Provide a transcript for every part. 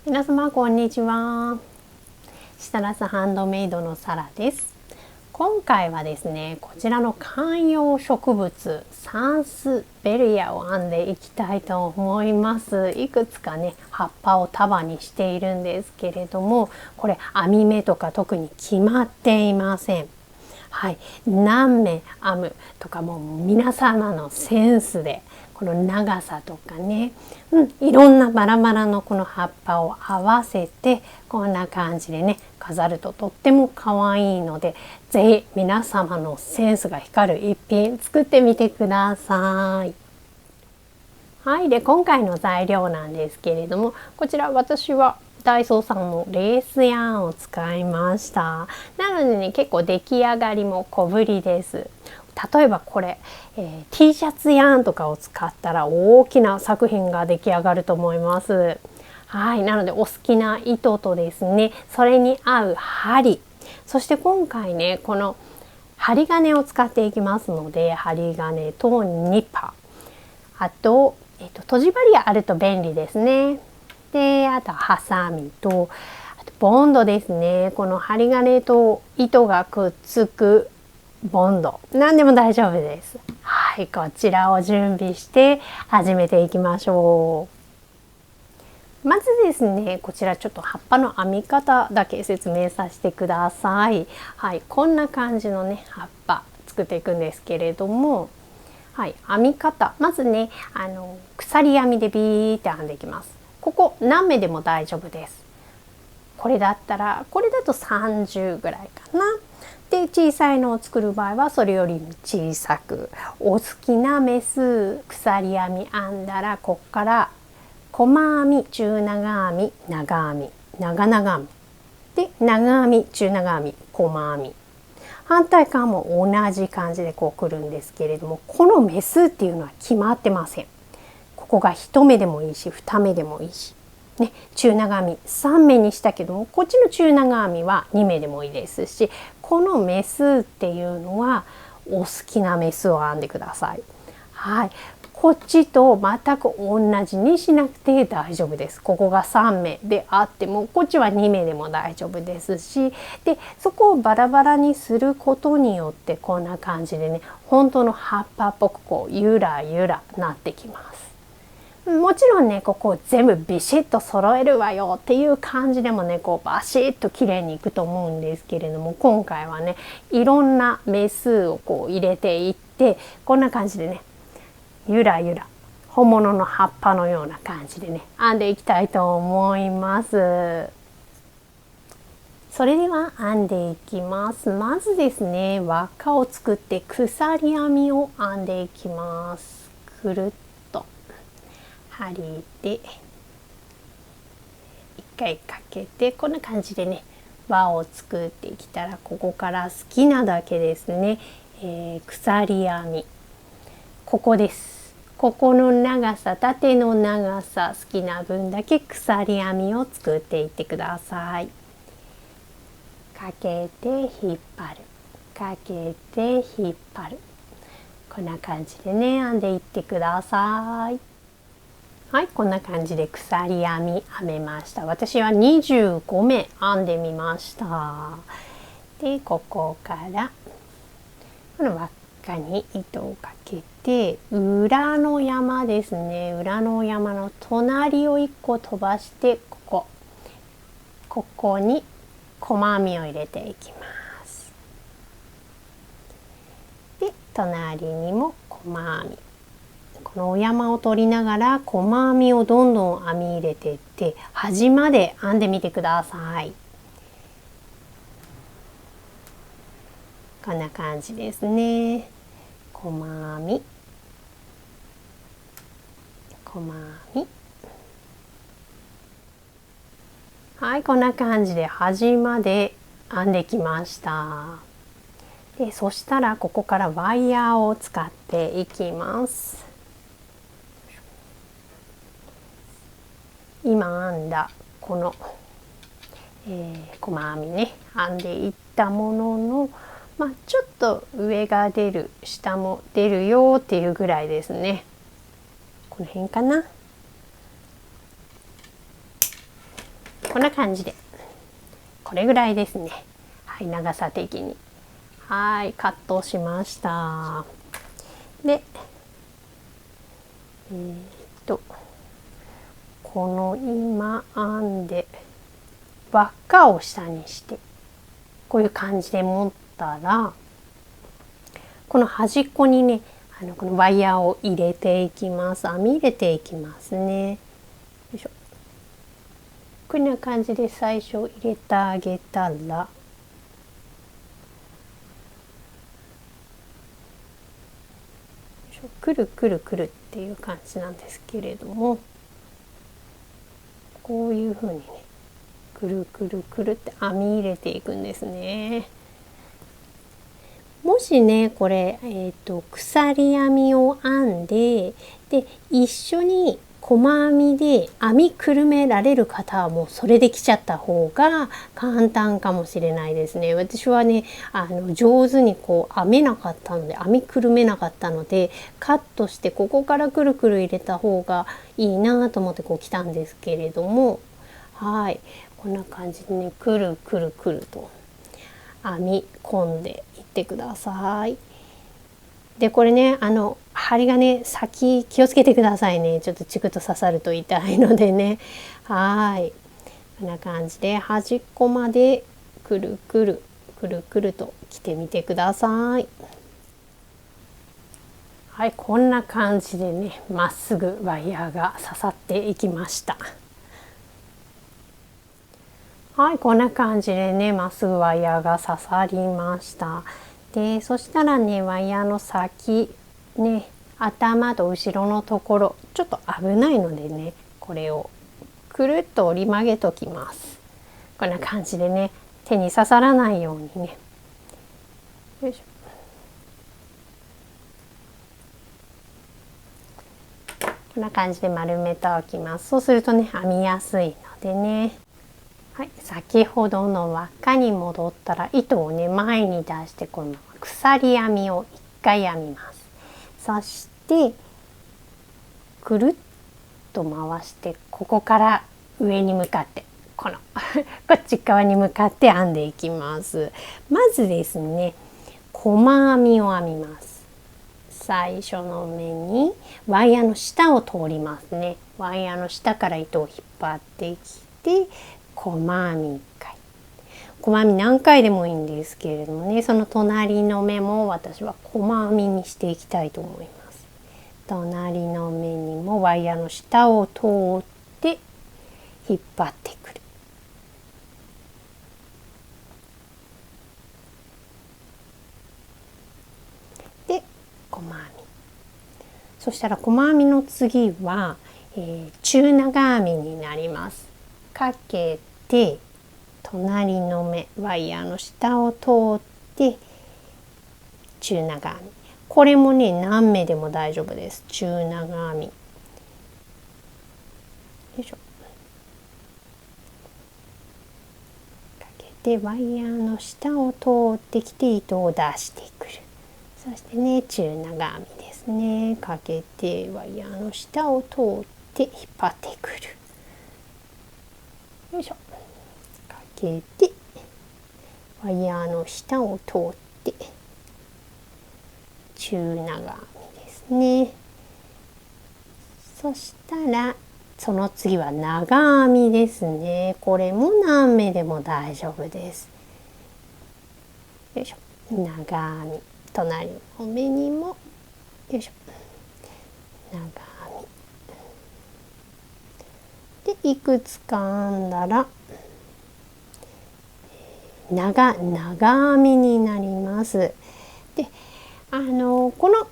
皆様こんにちは。シタラスハンドメイドのサラです。今回はですね、こちらの観葉植物サンスベリアを編んでいきたいと思います。いくつかね、葉っぱを束にしているんですけれども、これ編み目とか特に決まっていません。はい、何目編むとかも皆様のセンスでこの長さとかね、いろんなバラバラのこの葉っぱを合わせてこんな感じでね飾るととっても可愛いので、ぜひ皆様のセンスが光る一品作ってみてください。はい、で今回の材料なんですけれども、こちら私はダイソーさんのレースヤーンを使いました。なのでね、結構出来上がりも小ぶりです。例えばこれ、T シャツヤーンとかを使ったら大きな作品が出来上がると思います。はい、なのでお好きな糸とですね、それに合う針、そして今回ねこの針金を使っていきますので、針金とニッパー、あと、閉じ針あると便利ですね。で、あとハサミと、あとボンドですね。この針金と糸がくっつくボンド、何でも大丈夫です。はい、こちらを準備して始めていきましょう。まずですね、こちらちょっと葉っぱの編み方だけ説明させてください。はい、こんな感じのね葉っぱ作っていくんですけれども、はい、編み方、まずね鎖編みでビーって編んでいきます。ここ何目でも大丈夫です。これだと30ぐらいかな。で小さいのを作る場合はそれより小さく、お好きな目数鎖編み編んだら、こっから細編み、中長編み、長編み、長々編みで長編み、中長編み、細編み、反対側も同じ感じでこうくるんですけれども、この目数っていうのは決まってません。ここが1目でもいいし2目でもいいし、ね、中長編み3目にしたけども、こっちの中長編みは2目でもいいですし、この目数っていうのはお好きな目数を編んでください。はい、こっちと全く同じにしなくて大丈夫です。ここが3目であってもこっちは2目でも大丈夫ですし、でそこをバラバラにすることによってこんな感じでね、本当の葉っぱっぽくこうゆらゆらなってきます。もちろんね、ここを全部ビシッと揃えるわよっていう感じでもね、こうバシッと綺麗にいくと思うんですけれども、今回はねいろんな目数をこう入れていって、こんな感じでねゆらゆら本物の葉っぱのような感じでね編んでいきたいと思います。それでは編んでいきます。まずですね、輪っかを作って鎖編みを編んでいきます。くるっと針で一回かけて、こんな感じでね輪を作ってきたら、ここから好きなだけですね、鎖編み、ここです。ここの長さ、縦の長さ好きな分だけ鎖編みを作っていってください。かけて引っ張る、かけて引っ張る、こんな感じでね編んでいってください。はい、こんな感じで鎖編み編めました。私は25目編んでみました。でここからこの輪っかに糸をかけて、裏の山ですね、裏の山の隣を1個飛ばして、ここに細編みを入れていきます。で隣にも細編み、このお山を取りながら細編みをどんどん編み入れていって、端まで編んでみてください。こんな感じですね。細編み、細編み、はい、こんな感じで端まで編んできました。でそしたらここからワイヤーを使っていきます。今編んだこの、細編みね編んでいったものの、ちょっと上が出る、下も出るよっていうぐらいですね。この辺かな。こんな感じでこれぐらいですね。はい、長さ的にはいカットしました。でこの今編んで輪っかを下にしてこういう感じで持ったら、この端っこにねこのワイヤーを入れていきます。編み入れていきますね。よいしょ。こんな感じで最初入れてあげたら、くるくるくるっていう感じなんですけれども、こういう風にねくるくるくるって編み入れていくんですね。もしねこれ、鎖編みを編んで一緒に細編みで編みくるめられる方はもうそれできちゃった方が簡単かもしれないですね。私はね上手にこう編めなかったので、編みくるめなかったので、カットしてここからくるくる入れた方がいいなと思ってこう来たんですけれども、はい、こんな感じでねくるくるくると編み込んでいってください。でこれね針金先気をつけてくださいね。ちょっとチクッと刺さると痛いのでね。はい、こんな感じで端っこまでくるくるくるくると来てみてください。はい、こんな感じでねまっすぐワイヤーが刺さっていきました。はい、こんな感じでねまっすぐワイヤーが刺さりました。でそしたらねワイヤーの先ね頭と後ろのところちょっと危ないのでね、これをくるっと折り曲げときます。こんな感じでね手に刺さらないようにね、よいしょ、こんな感じで丸めておきます。そうするとね編みやすいのでね。はい、先ほどの輪っかに戻ったら糸をね前に出してこのまま鎖編みを1回編みます。そしてくるっと回してここから上に向かってこのこっち側に向かって編んでいきます。まずですね細編みを編みます。最初の目にワイヤーの下を通りますね。ワイヤーの下から糸を引っ張ってきて細編み1回、細編み何回でもいいんですけれどもね、その隣の目も私は細編みにしていきたいと思います。隣の目にもワイヤーの下を通って引っ張ってくる。で細編み、そしたら細編みの次は、中長編みになります。かけて隣の目ワイヤーの下を通って中長編み、これもね何目でも大丈夫です。中長編み、よいしょ、かけてワイヤーの下を通ってきて糸を出してくる。そしてね中長編みですね、かけてワイヤーの下を通って引っ張ってくる。よいしょ、かけてワイヤーの下を通って中長編みですね。そしたらその次は長編みですね。これも何目でも大丈夫です。よいしょ、長編み、隣の目にもよいしょ長編みでいくつか編んだら長編みになります。でこの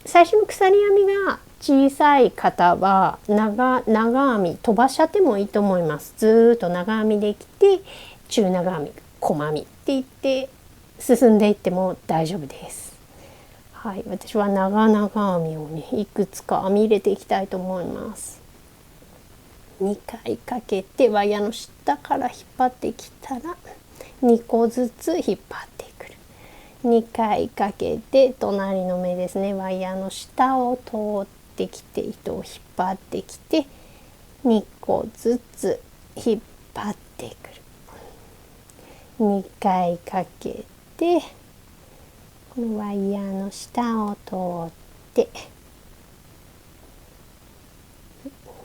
最初の鎖編みが小さい方は長編み飛ばしちゃってもいいと思います。ずっと長編みできて中長編み細編みって言って進んでいっても大丈夫です。はい、私は長編みをねいくつか編み入れていきたいと思います。2回かけてワイヤーの下から引っ張ってきたら2個ずつ引っ張ってくる。2回かけて隣の目ですねワイヤーの下を通ってきて糸を引っ張ってきて2個ずつ引っ張ってくる。2回かけてこのワイヤーの下を通って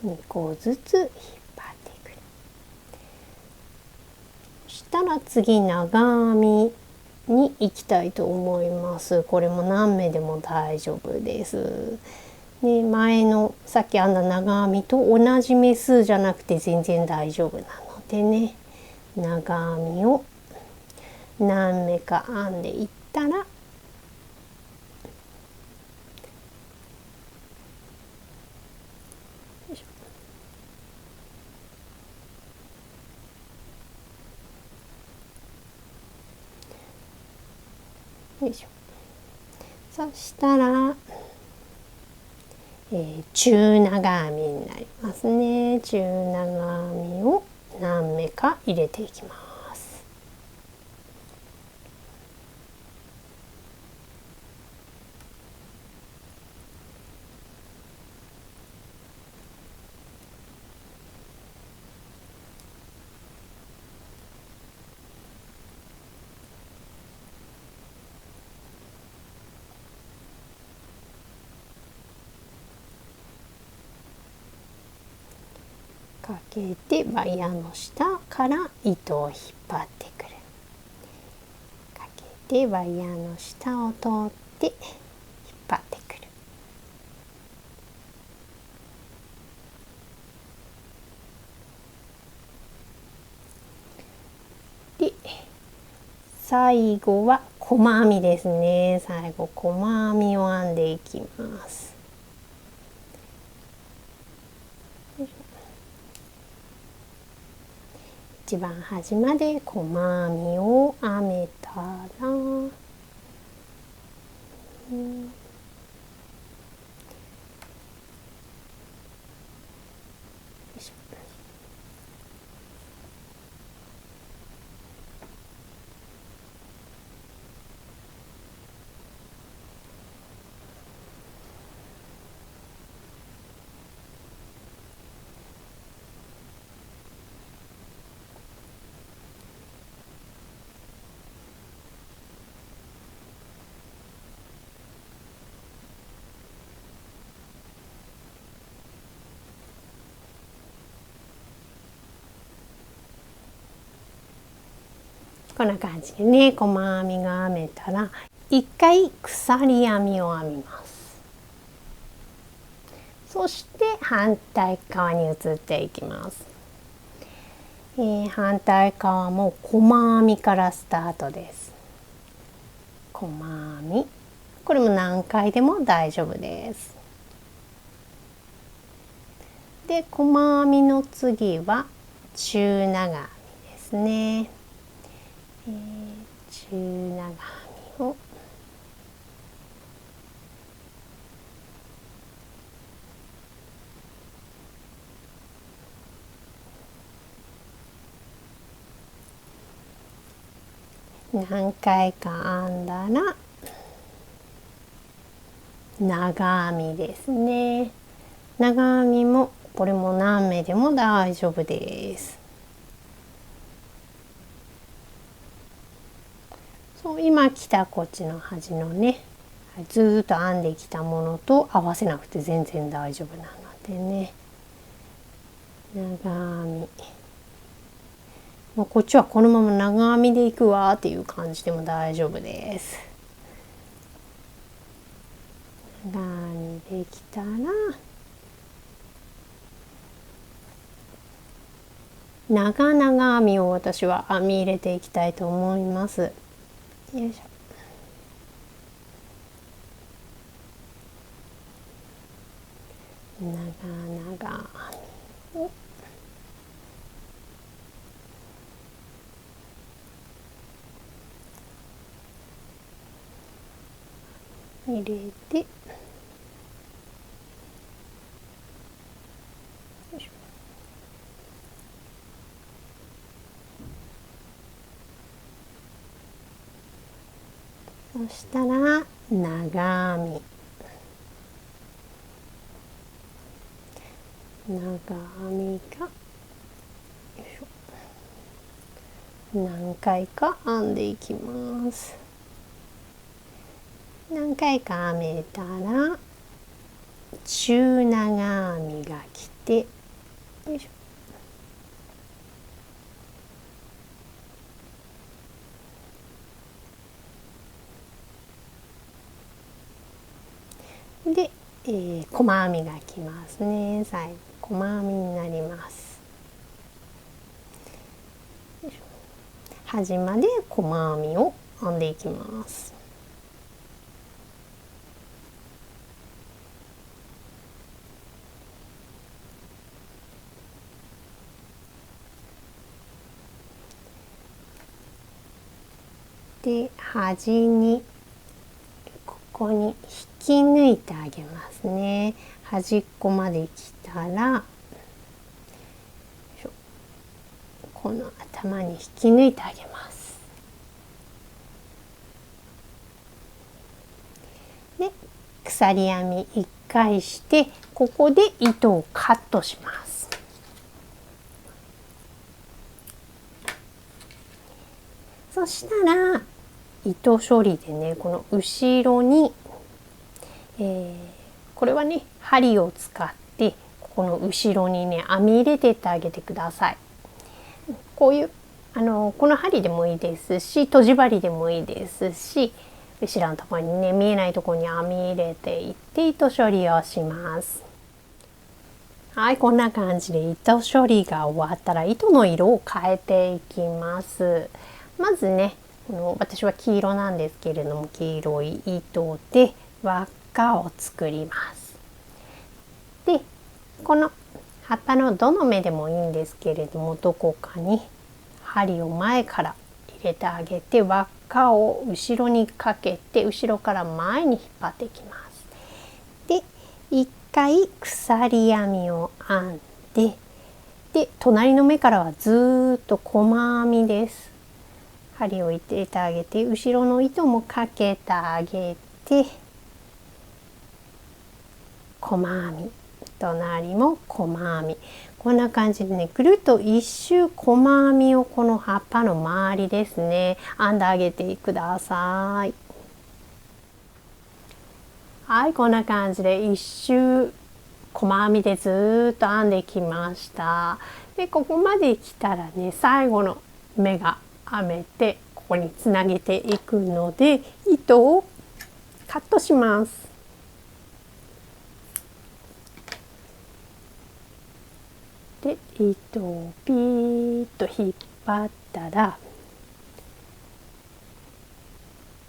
2個ずつ引っ張ってくる。そしたら次長編みに行きたいと思います。これも何目でも大丈夫です。で、前のさっき編んだ長編みと同じ目数じゃなくて全然大丈夫なのでね、長編みを何目か編んでいったらよいしょ。そしたら、中長編みになりますね。中長編みを何目か入れていきます。かけてワイヤーの下から糸を引っ張ってくる。かけてワイヤーの下を通って引っ張ってくる。で、最後は細編みですね。最後細編みを編んでいきます。一番端まで細編みを編めたら、こんな感じでね、細編みが編めたら一回鎖編みを編みます。そして反対側に移っていきます。反対側も細編みからスタートです。細編み、これも何回でも大丈夫です。で、細編みの次は中長編みですね。中長編みを何回か編んだら長編みですね。長編みもこれも何目でも大丈夫です。そう、今来たこっちの端のね、ずっと編んできたものと合わせなくて全然大丈夫なのでね、長編み、もうこっちはこのまま長編みでいくわっていう感じでも大丈夫です。長編みできたら長々編みを私は編み入れていきたいと思います。よいしょ。長々編みを入れて、そしたら長編み、長編みがよいしょ、何回か編んでいきます。何回か編めたら中長編みが来て、よいしょで、細編みが来ますね。最後細編みになります。端まで細編みを編んでいきます。で、端にここに引き抜いてあげますね。端っこまで来たらこの頭に引き抜いてあげます。で、鎖編み1回してここで糸をカットします。そしたら糸処理でね、この後ろに、これはね針を使ってここの後ろにね編み入れてってあげてください。こういうこの針でもいいですし、とじ針でもいいですし、後ろのところにね見えないところに編み入れていって糸処理をします。はい、こんな感じで糸処理が終わったら糸の色を変えていきます。まずね、私は黄色なんですけれども、黄色い糸で輪っかを作ります。で、この葉っぱのどの目でもいいんですけれども、どこかに針を前から入れてあげて、輪っかを後ろにかけて後ろから前に引っ張っていきます。で、一回鎖編みを編んで、隣の目からはずっと細編みです。針を入れてあげて後ろの糸もかけてあげて細編み、隣も細編み、こんな感じでねぐるっと一周細編みをこの葉っぱの周りですね編んであげてください。はい、こんな感じで一周細編みでずっと編んできました。で、ここまで来たらね最後の目が編めてここにつなげていくので糸をカットします。で、糸をピーッと引っ張ったら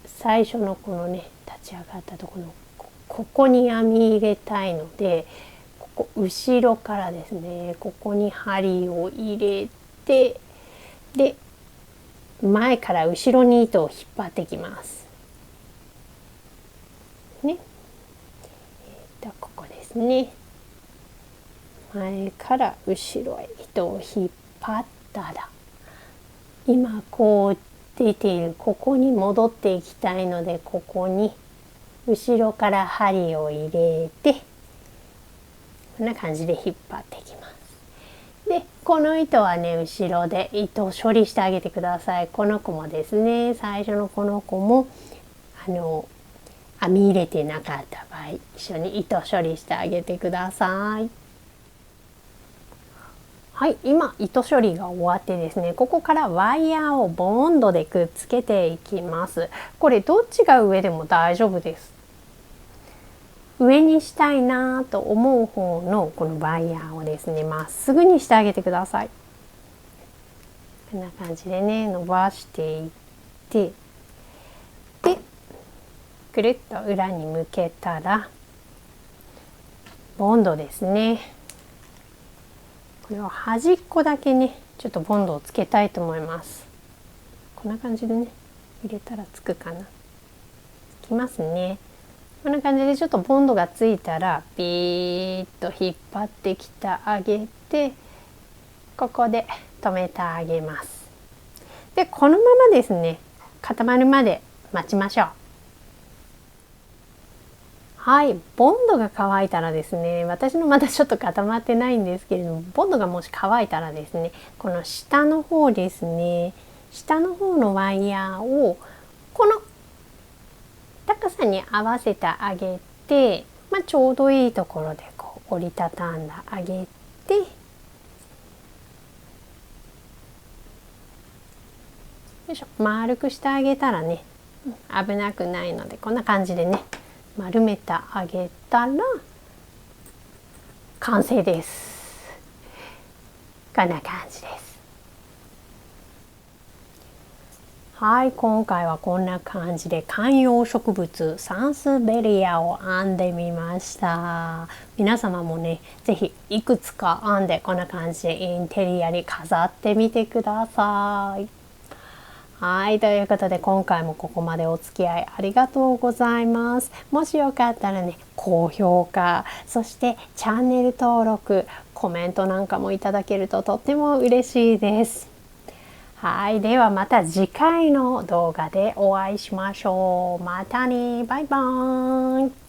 最初のこのね立ち上がったところのここに編み入れたいので、ここ後ろからですねここに針を入れて、で前から後ろに糸を引っ張ってきますね。ここですね。前から後ろへ糸を引っ張ったら今こう出ているここに戻っていきたいので、ここに後ろから針を入れてこんな感じで引っ張っていきます。で、この糸はね後ろで糸を処理してあげてください。この子もですね、最初のこの子も編み入れてなかった場合一緒に糸処理してあげてください。はい、今糸処理が終わってですね、ここからワイヤーをボンドでくっつけていきます。これどっちが上でも大丈夫です。上にしたいなと思う方のこのワイヤーをですねまっすぐにしてあげてください。こんな感じでね伸ばしていって、でくるっと裏に向けたらボンドですね、これを端っこだけねちょっとボンドをつけたいと思います。こんな感じでね入れたらつくかな、つきますね。こんな感じでちょっとボンドがついたらピーッと引っ張ってきてあげて、ここで止めてあげます。で、このままですね固まるまで待ちましょう。はい、ボンドが乾いたらですね、私のまだちょっと固まってないんですけれども、ボンドがもし乾いたらですね、この下の方ですね、下の方のワイヤーをこの高さに合わせてあげて、ちょうどいいところでこう折りたたんであげて、よいしょ、丸くしてあげたらね、危なくないので、こんな感じでね丸めてあげたら完成です。こんな感じです。はい、今回はこんな感じで観葉植物サンスベリアを編んでみました。皆様もね、ぜひいくつか編んでこんな感じでインテリアに飾ってみてください。はい、ということで今回もここまでお付き合いありがとうございます。もしよかったらね、高評価、そしてチャンネル登録、コメントなんかもいただけるととっても嬉しいです。はい、ではまた次回の動画でお会いしましょう。またね、バイバーイ。